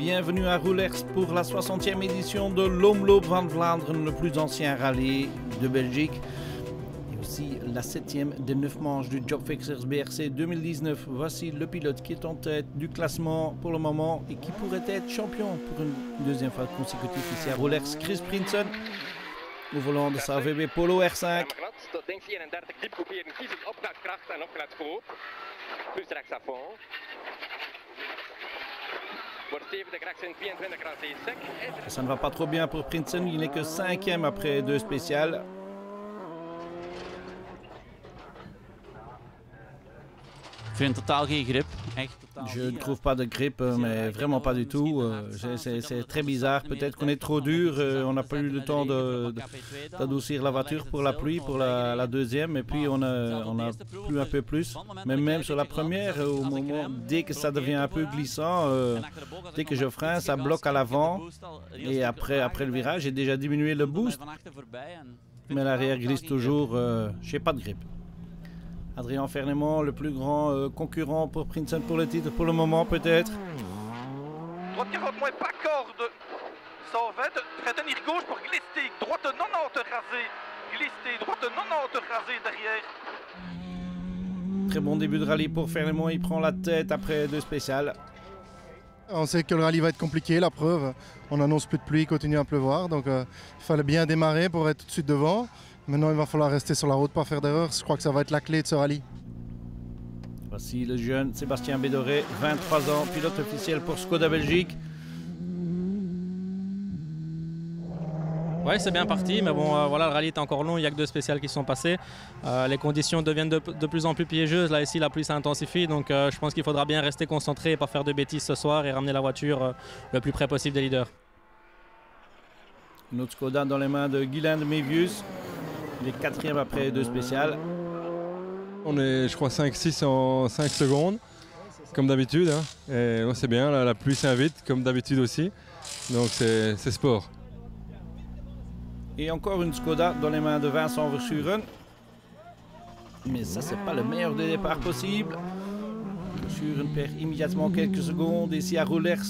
bienvenue à Roulers pour la 60e édition de l'Omloop van Vlaanderen, le plus ancien rallye de Belgique. Et aussi la 7e des 9 manches du Jobfixers BRC 2019. Voici le pilote qui est en tête du classement pour le moment et qui pourrait être champion pour une deuxième fois consécutive ici à Roulers. Chris Prinsen au volant de sa VW Polo R5. Ça ne va pas trop bien pour Prinsen, il n'est que 5e après 2 spéciales. Je ne trouve pas de grip, mais vraiment pas du tout. C'est très bizarre. Peut-être qu'on est trop dur. On n'a pas eu le temps d'adoucir la voiture pour la pluie, pour la deuxième. Et puis on a plu un peu plus. Mais même sur la première, au moment, dès que ça devient un peu glissant, dès que je freine, ça bloque à l'avant. Et après le virage, j'ai déjà diminué le boost. Mais l'arrière glisse toujours. Je n'ai pas de grip. Adrien Fernemont, le plus grand concurrent pour Prinsen pour le titre pour le moment peut-être. Droite 40 moins pas corde. 120, retenir gauche pour glisser. Droite 90 rasée. Glisser, droite 90 rasée derrière. Très bon début de rallye pour Fernemont, il prend la tête après 2 spéciales. On sait que le rallye va être compliqué, la preuve. On annonce plus de pluie, il continue à pleuvoir. Donc il fallait bien démarrer pour être tout de suite devant. Maintenant, il va falloir rester sur la route, pas faire d'erreur. Je crois que ça va être la clé de ce rallye. Voici le jeune Sébastien Bédoré, 23 ans, pilote officiel pour Skoda Belgique. Ouais, c'est bien parti, mais bon, voilà, le rallye est encore long, il n'y a que 2 spéciales qui sont passées. Les conditions deviennent de plus en plus piégeuses. Là, ici, la pluie s'intensifie, donc je pense qu'il faudra bien rester concentré et pas faire de bêtises ce soir et ramener la voiture le plus près possible des leaders. Une autre Skoda dans les mains de Guylain de Mévius. Il est 4e après 2 spéciales. On est, je crois, 5-6 en 5 secondes, comme d'habitude. Hein. Et c'est bien, la pluie s'invite, comme d'habitude aussi. Donc c'est sport. Et encore une Skoda dans les mains de Vincent Verschuren. Mais ça, c'est pas le meilleur des départs possible. Verschuren perd immédiatement quelques secondes. Ici à Roulers,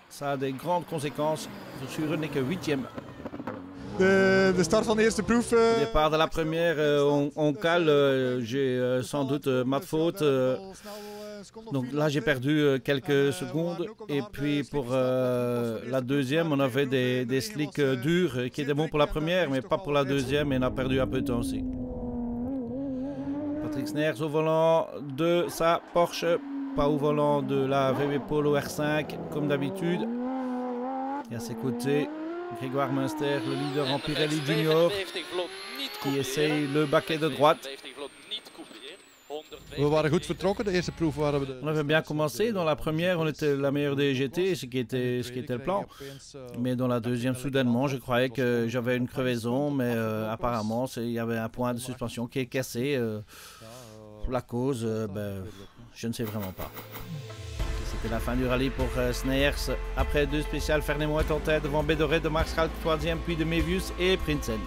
ça a des grandes conséquences. Verschuren n'est que 8e. De start van de eerste proef. Au départ de la première, on cale. J'ai sans doute ma faute. Donc là, j'ai perdu quelques secondes. Et puis pour la deuxième, on avait des slicks durs qui étaient bons pour la première, mais pas pour la deuxième. Et on a perdu un peu de temps aussi. Patrick Sners au volant de sa Porsche, pas au volant de la VW Polo R5 comme d'habitude. Et à ses côtés, Grégoire Munster, le leader en Pirelli Junior, qui essaye le baquet de droite. We waren goed vertrokken. De eerste proef waren we On avait bien commencé. Dans la première, on était la meilleure des GT, ce qui était le plan. Mais dans la deuxième, soudainement, je croyais que j'avais une crevaison, mais apparemment, il y avait un point de suspension qui est cassé. La cause, je ne sais vraiment pas. C'était la fin du rallye pour Sneyers. Après 2 spéciales, Fernemont est en tête devant Bédoré, de Maarschalk 3e, puis de Mévius et Prinsen.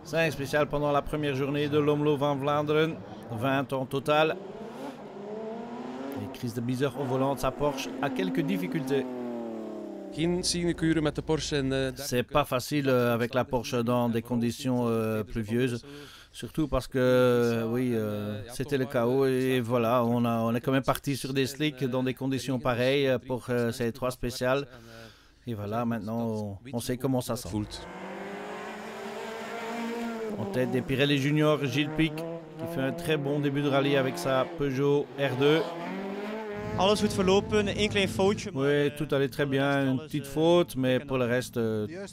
Cinq spéciales pendant la première journée de l'Omloop van Vlaanderen, 20 en total. Et Chris de Bizet au volant de sa Porsche a quelques difficultés. C'est pas facile avec la Porsche dans des conditions pluvieuses. Surtout parce que, oui, c'était le chaos et voilà, on est quand même parti sur des slicks dans des conditions pareilles pour ces 3 spéciales. Et voilà, maintenant, on sait comment ça sent. En tête des Pirelli Junior, Gilles Pic, qui fait un très bon début de rallye avec sa Peugeot R2. Alles goed verlopen, één klein foutje. Oui, tout allait très bien, une petite faute, mais pour le reste,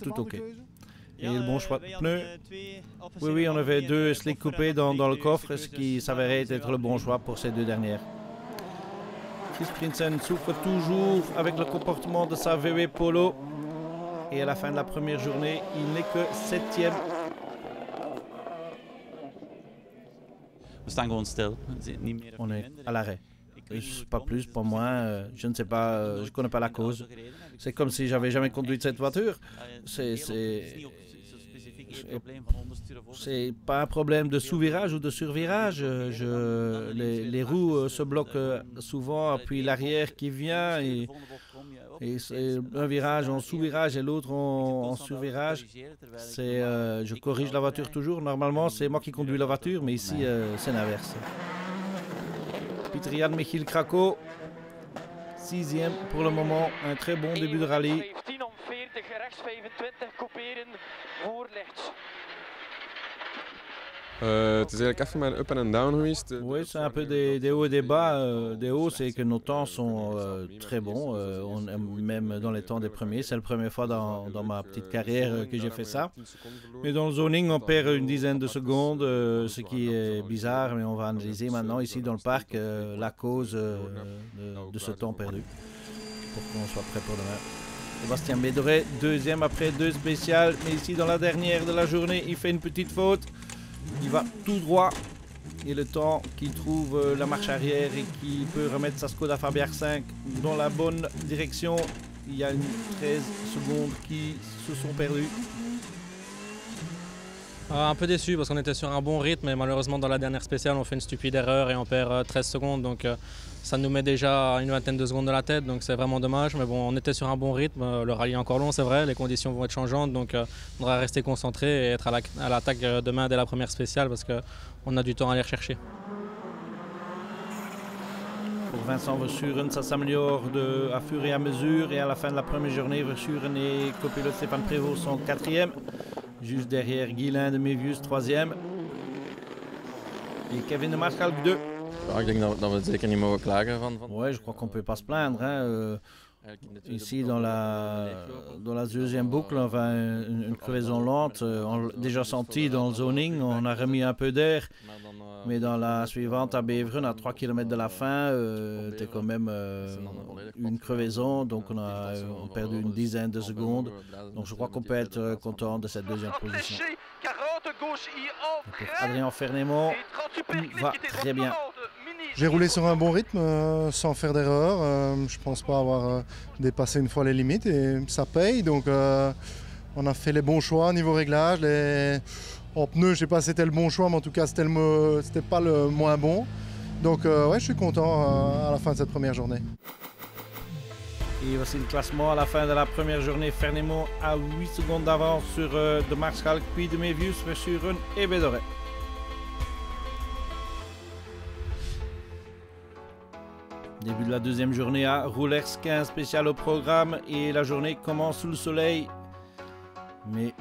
tout ok. Et le bon choix de pneus. Oui, on avait 2 slicks coupés dans le coffre, ce qui s'avérait être le bon choix pour ces 2 dernières. Chris Prinsen souffre toujours avec le comportement de sa VW Polo. Et à la fin de la première journée, il n'est que 7e. On est à l'arrêt. Pas plus, pas moins. Je ne sais pas, je ne connais pas la cause. C'est comme si j'avais jamais conduit cette voiture. c'est pas un problème de sous-virage ou de survirage. Les roues se bloquent souvent, puis l'arrière qui vient, et c'est un virage en sous-virage et l'autre en survirage. Je corrige la voiture toujours. Normalement, c'est moi qui conduis la voiture, mais ici, c'est l'inverse. Peter Jan Michiel Krakow, 6e pour le moment. Un très bon début de rallye. Het is eigenlijk even maar up and down geweest. Oui, c'est un peu des hauts et des bas. Des hauts, c'est que nos temps sont très bons, même dans les temps des premiers. C'est la première fois dans ma petite carrière que j'ai fait ça. Mais dans le zoning, on perd une dizaine de secondes, ce qui est bizarre, mais on va analyser maintenant ici dans le parc la cause de ce temps perdu, pour qu'on soit prêt pour demain. Sébastien Bédoret, 2e après 2 spéciales, mais ici dans la dernière de la journée, il fait une petite faute. Il va tout droit et le temps qu'il trouve la marche arrière et qu'il peut remettre sa Skoda Fabia R5 dans la bonne direction, il y a 13 secondes qui se sont perdues. Un peu déçu parce qu'on était sur un bon rythme et malheureusement dans la dernière spéciale on fait une stupide erreur et on perd 13 secondes, donc ça nous met déjà une vingtaine de secondes de la tête, donc c'est vraiment dommage, mais bon, on était sur un bon rythme, le rallye est encore long, c'est vrai, les conditions vont être changeantes, donc on devra rester concentré et être à l'attaque demain dès la première spéciale parce qu'on a du temps à aller rechercher. Pour Vincent Verschuren, ça s'améliore à fur et à mesure, et à la fin de la première journée, Verschuren et copilote Stéphane Prévost sont 4e. Juste derrière Guilain de Mévius, 3e. Et Kevin de Maarschalk, 2. Ja, ik denk dat we zeker niet mogen klagen van. Ouais, je crois qu'on ne peut pas se plaindre. Hein. Ici, dans la deuxième boucle, on va une crevaison lente. On l'a déjà senti dans le zoning, on a remis un peu d'air. Mais dans la suivante, à Beveren, à 3 km de la fin, c'était quand même une crevaison. Donc on a perdu une dizaine de secondes. Donc je crois qu'on peut être content de cette deuxième position. Pour Adrien Fernémont, va très bien. J'ai roulé sur un bon rythme sans faire d'erreur. Je ne pense pas avoir dépassé une fois les limites et ça paye. Donc on a fait les bons choix niveau réglage. En pneus, je ne sais pas si c'était le bon choix, mais en tout cas, c'était pas le moins bon. Donc ouais, je suis content à la fin de cette première journée. Et voici le classement à la fin de la première journée. Fernémont à 8 secondes d'avance sur de Maarschalk, puis de Mévius, Verschuren et Bédoret. Début de la deuxième journée à Roulers, 15 spécial au programme et la journée commence sous le soleil. Mais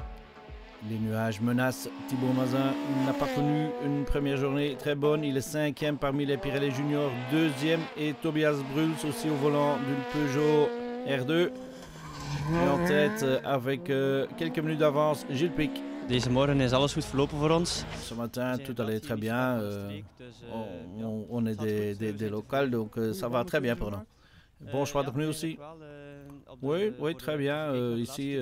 les nuages menacent. Thibaut Mazin n'a pas connu une première journée très bonne. Il est 5e parmi les Pirelli Juniors, 2e, et Tobias Bruls aussi au volant d'une Peugeot R2. Et en tête avec quelques minutes d'avance, Gilles Pic. Deze morgen is alles goed verlopen voor ons. Ce matin, tout allait très bien. On est des locales, donc ça va très bien pour nous. Bon choix de pneus aussi. Oui, très bien. Ici,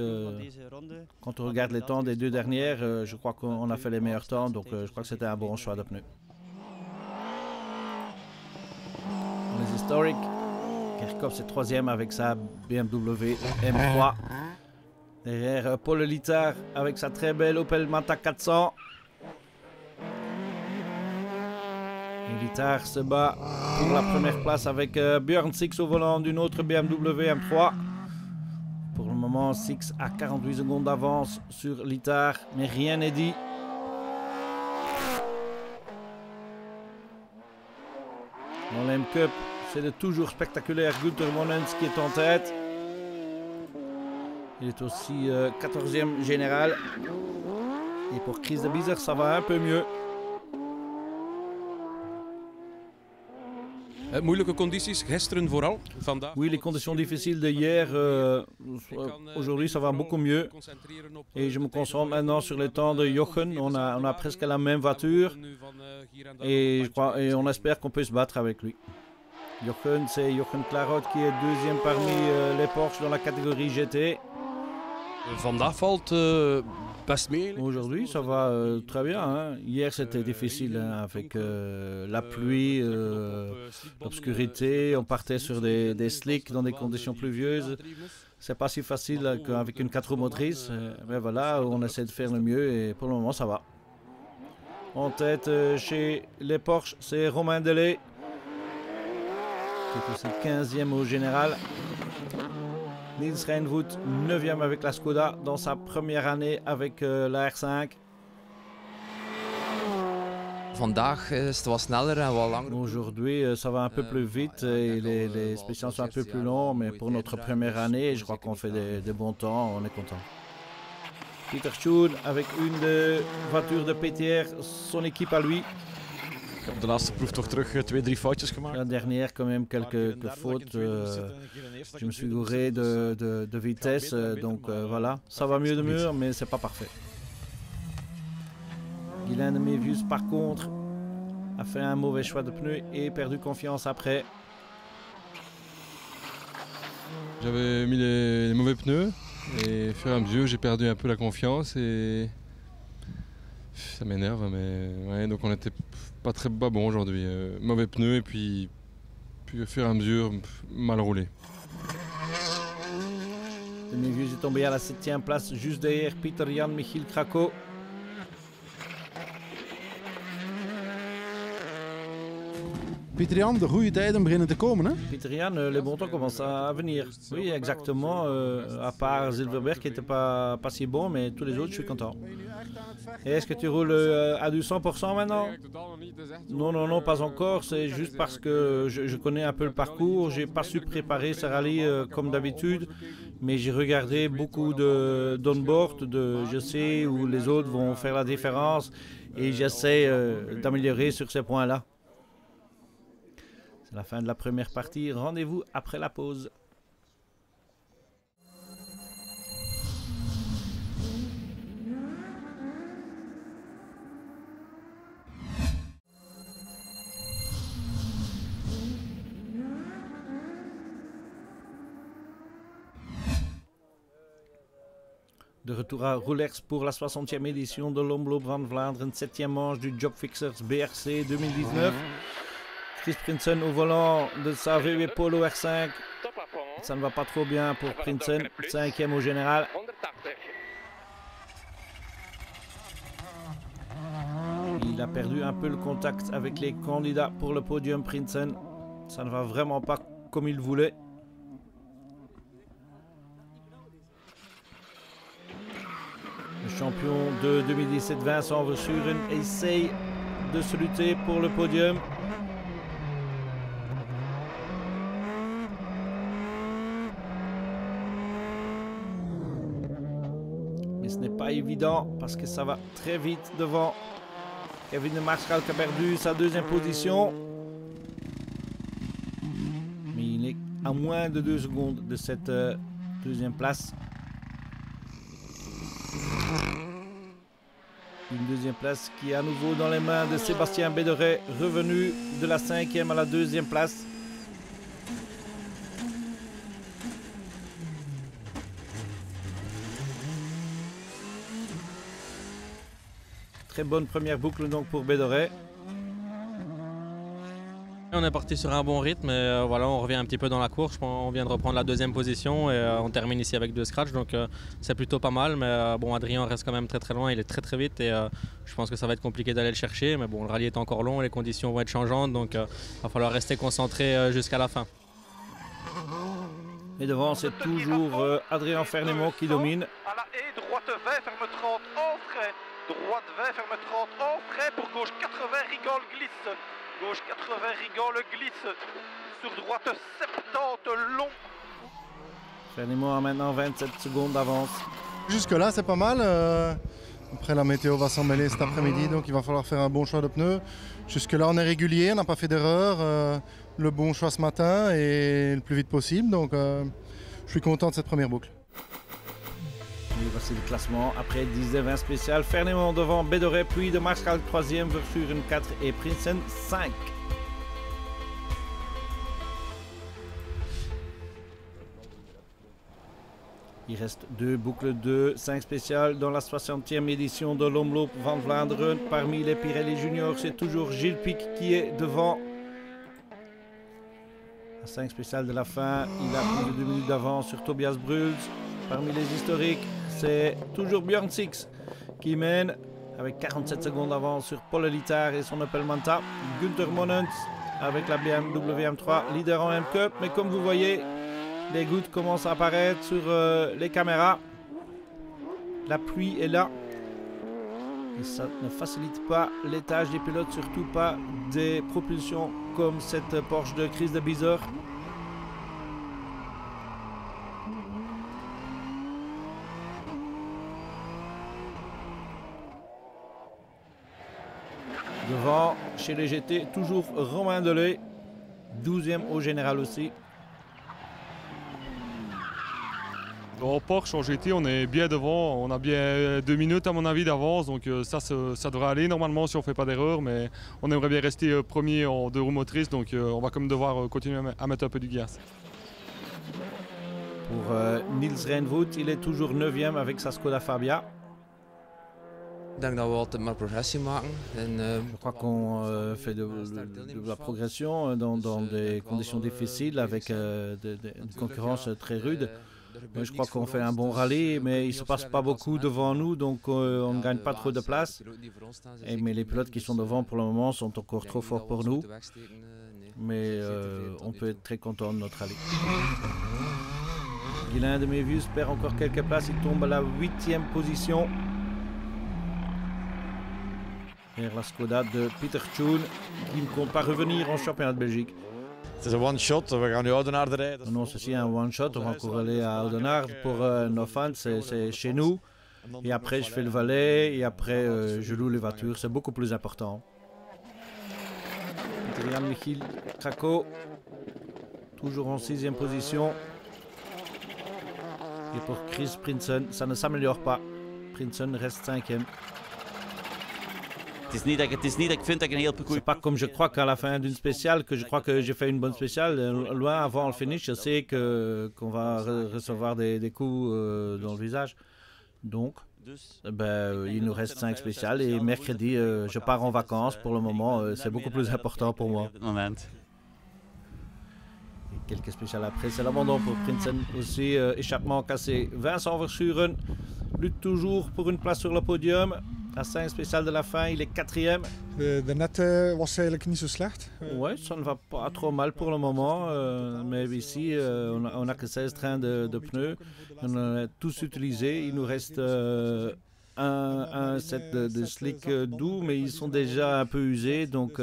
quand on regarde les temps des 2 dernières, je crois qu'on a fait les meilleurs temps, donc je crois que c'était un bon choix de pneus. Les historiques, Kerkhoff c'est 3e avec sa BMW M3. Derrière Paul Littard avec sa très belle Opel Manta 400. Et Littard se bat pour la première place avec Björn Six au volant d'une autre BMW M3. Pour le moment, Six a 48 secondes d'avance sur Littard, mais rien n'est dit. Dans l'M Cup, c'est le toujours spectaculaire Günther Monens qui est en tête. Il est aussi 14e général. Et pour Chris de Bizet, ça va un peu mieux. Moeilijke condities, gisteren vooral. Oui, les conditions difficiles de hier. Aujourd'hui, ça va beaucoup mieux. Et je me concentre maintenant sur les temps de Jochen. On a presque la même voiture. Et on espère qu'on peut se battre avec lui. Jochen, c'est Jochen Clarotte qui est 2e parmi les Porsche dans la catégorie GT. Vandaag valt Aujourd'hui, ça va très bien. Hein. Hier, c'était difficile hein, avec la pluie, l'obscurité. On partait sur des slicks dans des conditions pluvieuses. C'est pas si facile qu'avec une 4 roues motrices. Mais voilà, on essaie de faire le mieux et pour le moment, ça va. En tête chez les Porsche, c'est Romain Delay, qui est aussi 15e au général. Niels Reinvoet, 9e avec la Skoda dans sa première année avec la R5. Aujourd'hui, ça va un peu plus vite et les spéciales sont un peu plus longs, mais pour notre première année, je crois qu'on fait des bons temps, on est content. Peter Schoen avec une voiture de PTR, son équipe à lui. Ik heb de laatste proef toch terug 2-3 foutjes gemaakt. La dernière, quand même, quelques fautes. Je me suis gouré de vitesse, donc voilà. Ça va mieux de mieux, mais c'est pas parfait. Guylain de Mévius, par contre, a fait un mauvais choix de pneus et perdu confiance après. J'avais mis les mauvais pneus et au fur et à mesure, j'ai perdu un peu la confiance et ça m'énerve, mais ouais, donc on était pas bon aujourd'hui. Mauvais pneus et puis au fur et à mesure, mal roulé. Mévius est tombé à la 7e place, juste derrière Peter Jan Michiel Krako. Peter Jan, de goede tijden beginnen te komen, hè? Peter Jan, les bons temps commencent à venir. Oui, exactement. À part Silverberg qui n'était pas si bon, mais tous les autres, je suis content. Et est-ce que tu roules à du 100% maintenant? Non, pas encore. C'est juste parce que je connais un peu le parcours. J'ai pas su préparer ce rallye comme d'habitude, mais j'ai regardé beaucoup d'on-board. Je sais où les autres vont faire la différence et j'essaie d'améliorer sur ces points-là. C'est la fin de la première partie. Rendez-vous après la pause. De retour à Roulers pour la 60e édition de l'Omloop Brand Vlaanderen, 7e manche du Job Fixers BRC 2019. Chris Prinsen au volant de sa VW Polo R5. Ça ne va pas trop bien pour Prinsen, 5e au général. Il a perdu un peu le contact avec les candidats pour le podium Prinsen. Ça ne va vraiment pas comme il voulait. Le champion de 2017, Vincent Verschuren, essaye de se lutter pour le podium. Mais ce n'est pas évident parce que ça va très vite devant. Kevin de Maarschalk a perdu sa 2e position. Mais il est à moins de 2 secondes de cette 2e place. Une 2e place qui est à nouveau dans les mains de Sébastien Béderet, revenu de la 5e à la 2e place. Très bonne première boucle donc pour Béderet. On est parti sur un bon rythme et voilà, on revient un petit peu dans la course. On vient de reprendre la 2e position et on termine ici avec 2 scratchs, donc c'est plutôt pas mal. Mais bon, Adrien reste quand même très loin, il est très vite et je pense que ça va être compliqué d'aller le chercher. Mais bon, le rallye est encore long, les conditions vont être changeantes, donc il va falloir rester concentré jusqu'à la fin. Et devant, c'est toujours Adrien Fernemont qui domine. À la haie, droite 20, ferme 30, en frais. Droite 20, ferme 30, en frais. Pour gauche 80, rigole, glisse. Gauche 80, rigole, glisse. Sur droite 70, long. Fernemont a maintenant 27 secondes d'avance. Jusque là, c'est pas mal. Après, la météo va s'en mêler cet après-midi, donc il va falloir faire un bon choix de pneus. Jusque là, on est régulier, on n'a pas fait d'erreur. Le bon choix ce matin et le plus vite possible, donc je suis content de cette première boucle. Et voici le classement après 10 et 20 spécial. Fernemont devant Béderet, puis de Maarschalk 3e, Verschuren 4 et Prinsen 5. Il reste 2 boucles de 5 spéciales dans la 60e édition de l'Omloop van Vlaanderen. Parmi les Pirelli Juniors, c'est toujours Gilles Pic qui est devant. À 5 spéciales de la fin, il a plus de 2 minutes d'avance sur Tobias Bruls. Parmi les historiques, c'est toujours Björn Six qui mène avec 47 secondes d'avance sur Paul Elitar et son Opel Manta. Günther Monens avec la BMW M3, leader en M-Cup. Mais comme vous voyez, les gouttes commencent à apparaître sur les caméras. La pluie est là. Et ça ne facilite pas les tâches des pilotes, surtout pas des propulsions comme cette Porsche de Chris de Bizor. Devant, chez les GT, toujours Romain Delay, 12e au général aussi. En Porsche, en GT, on est bien devant, on a bien 2 minutes à mon avis d'avance, donc ça devrait aller normalement si on ne fait pas d'erreur, mais on aimerait bien rester premier en 2 roues motrices, donc on va quand même devoir continuer à mettre un peu du gaz. Pour Niels Reinvoet, il est toujours 9e avec sa Skoda Fabia. Je crois qu'on fait de la progression dans des conditions difficiles avec une concurrence très rude. Je crois qu'on fait un bon rallye, mais il ne se passe pas beaucoup devant nous, donc on ne gagne pas trop de place. Mais les pilotes qui sont devant pour le moment sont encore trop forts pour nous. Mais on peut être très content de notre rallye. Guilain de Mévius perd encore quelques places, il tombe à la 8e position. Vers la Skoda de Peter Tjoen, qui ne compte pas revenir en championnat de Belgique. C'est un one-shot, we gaan nu Oudenaarde rijden. Non, ceci est un one-shot, on va encore aller à Oudenaarde pour nos fans, c'est chez nous. Et après, je fais le valet et après, je loue les voitures, c'est beaucoup plus important. Jan Michiel Krako, toujours en 6e position. Et pour Chris Prinsen, ça ne s'améliore pas. Prinsen reste 5e. C'est pas comme je crois qu'à la fin d'une spéciale, que je crois que j'ai fait une bonne spéciale. Loin avant le finish, je sais qu'on va recevoir des coups dans le visage. Donc, il nous reste 5 spéciales et mercredi, je pars en vacances. Pour le moment, c'est beaucoup plus important pour moi. Et quelques spéciales après, c'est l'abandon pour Prinsen aussi. Échappement cassé. Vincent Verschuren lutte toujours pour une place sur le podium. À 5 spéciales de la fin, il est 4e. Daarnet was eigenlijk niet zo slecht. Ouais, ça ne va pas trop mal pour le moment. Mais ici, on a que 16 trains de pneus. On a tous utilisés. Il nous reste un set de slick doux, mais ils sont déjà un peu usés. Donc,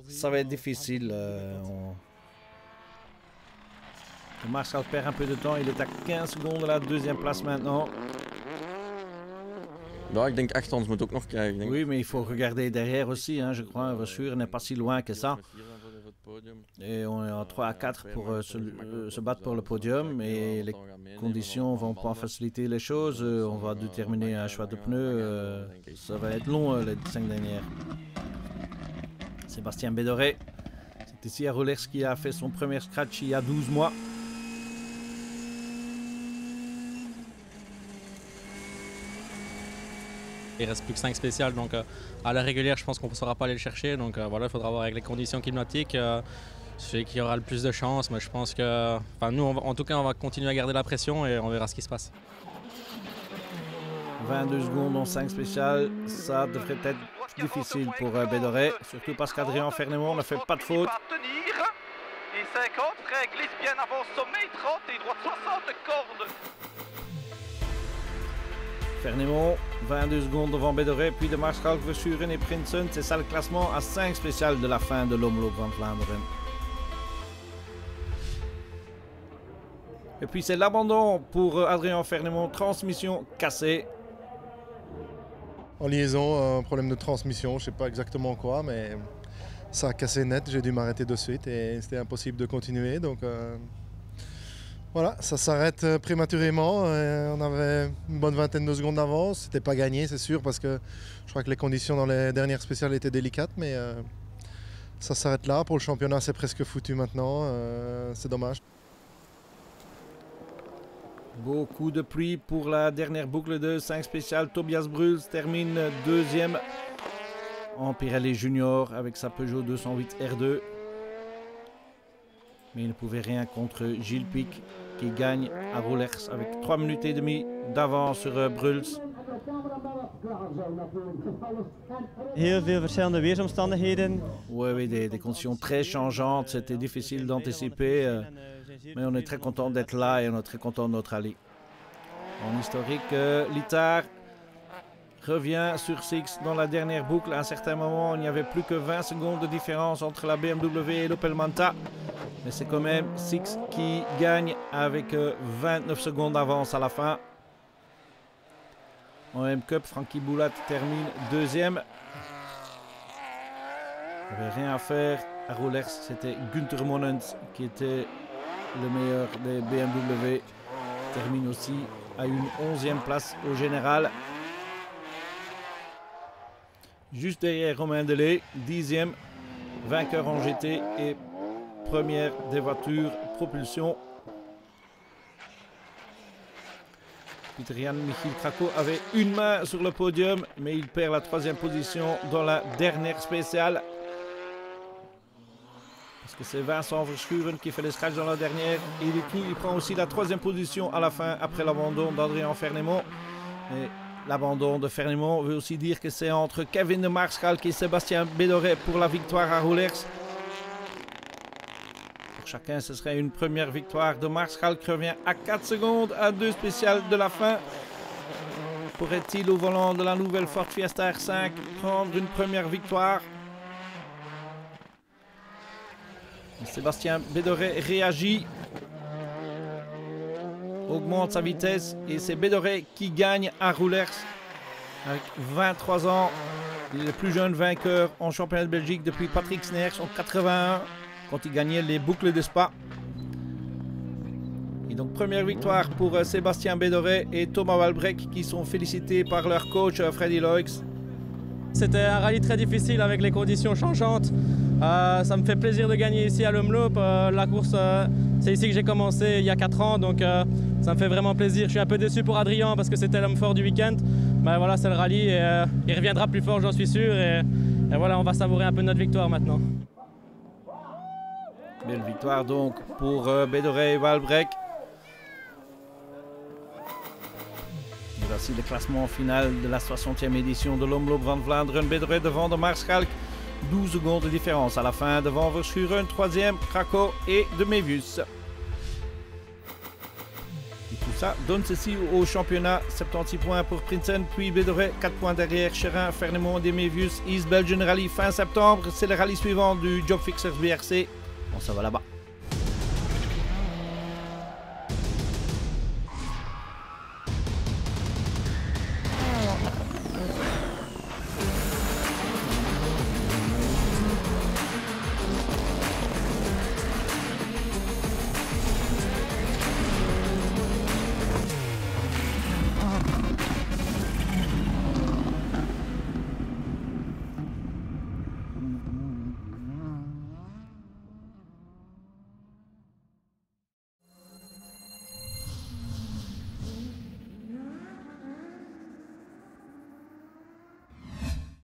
ça va être difficile. Marshall perd un peu de temps. Il est à 15 secondes de la 2e place maintenant. Ja, ik denk echt, ons moet ook nog krijgen. Oui, mais il faut regarder derrière aussi, hein, je crois. Verschuren n'est pas si loin que ça. Et on est en 3 à 4 pour se battre pour le podium. Et les conditions ne vont pas faciliter les choses. On va déterminer un choix de pneus. Ça va être long, les 5 dernières. Sébastien Bédoré. C'est ici à Rollers qui a fait son premier scratch il y a 12 mois. Il reste plus que 5 spéciales, donc à la régulière, je pense qu'on ne saura pas aller le chercher. Donc voilà, il faudra voir avec les conditions climatiques. Celui qui aura le plus de chance, mais je pense que... nous, en tout cas, on va continuer à garder la pression et on verra ce qui se passe. 22 secondes en 5 spéciales, ça devrait être difficile pour Bédoré, surtout parce qu'Adrien Fernemont ne fait pas de faute. Et 50, Frey glisse bien avant sommet, 30 et droite 60 cordes. Fernemont, 22 secondes devant Bédoré, puis de Maarschalk, Verschuren et Prinsen. C'est ça le classement à 5 spéciales de la fin de l'Omloop van Vlaanderen. Et puis c'est l'abandon pour Adrien Fernemont, transmission cassée. En liaison, un problème de transmission, je ne sais pas exactement quoi, mais ça a cassé net, j'ai dû m'arrêter de suite et c'était impossible de continuer. Donc voilà, ça s'arrête prématurément. On avait une bonne vingtaine de secondes d'avance. C'était pas gagné, c'est sûr, parce que je crois que les conditions dans les dernières spéciales étaient délicates, mais ça s'arrête là. Pour le championnat, c'est presque foutu maintenant. C'est dommage. Beaucoup de pluie pour la dernière boucle de 5 spécial. Tobias Bruls termine deuxième en Pirelli Junior avec sa Peugeot 208 R2. Mais il ne pouvait rien contre Gilles Pic qui gagne à Roelers avec 3 minutes et demie d'avance sur Bruls. Heel veel verschillende weersomstandigheden. Oui, des conditions très changeantes. C'était difficile d'anticiper. Mais on est très content d'être là et on est très content de notre rallye. En historique, Littard revient sur Six dans la dernière boucle. À un certain moment, il n'y avait plus que 20 secondes de différence entre la BMW et l'Opel Manta. Mais c'est quand même Six qui gagne avec 29 secondes d'avance à la fin. En M-Cup, Frankie Boulat termine deuxième. Il n'y avait rien à faire. À Roelers, c'était Günther Monens qui était le meilleur des BMW. Termine aussi à une 11e place au général. Juste derrière Romain Delay, 10e, vainqueur en GT et première des voitures propulsion. Peter-Jan Michiel Krako avait une main sur le podium, mais il perd la 3e position dans la dernière spéciale. Parce que c'est Vincent Verschuren qui fait les scratchs dans la dernière. Et du coup, il prend aussi la 3e position à la fin, après l'abandon d'Adrien Fernemont. Et l'abandon de Fernemont veut aussi dire que c'est entre Kevin de Maarschalk et Sébastien Bédoret pour la victoire à Roelers. Chacun, ce serait une première victoire. De Maarschalk revient à 4 secondes à 2 spéciales de la fin. Pourrait-il au volant de la nouvelle Ford Fiesta R5 prendre une première victoire? Sébastien Bédoret réagit, augmente sa vitesse et c'est Bédoret qui gagne à Roelers avec 23 ans. Il est le plus jeune vainqueur en championnat de Belgique depuis Patrick Sneers en 81. Quand il gagnait les boucles de Spa. Et donc première victoire pour Sébastien Bédoret et Thomas Walbrecht qui sont félicités par leur coach Freddy Loix. C'était un rallye très difficile avec les conditions changeantes. Ça me fait plaisir de gagner ici à l'Omloop. La course, c'est ici que j'ai commencé il y a 4 ans, donc ça me fait vraiment plaisir. Je suis un peu déçu pour Adrien parce que c'était l'homme fort du week-end. Mais voilà, c'est le rallye et il reviendra plus fort, j'en suis sûr. Et voilà, on va savourer un peu notre victoire maintenant. Belle victoire donc pour Bédoret et Walbrecht. Voici le classement final de la 60e édition de l'Omloop van Vlaanderen. Bédoret devant de Maarschalk, 12 secondes de différence à la fin. Devant Verschuren, 3e, Krako et de Mevius. Et tout ça donne ceci au championnat. 76 points pour Prinsen, puis Bédoret, 4 points derrière Cherin, Fernemont et Mevius. East Belgian Rally fin septembre. C'est le rallye suivant du Job Fixers BRC. On se voit là-bas.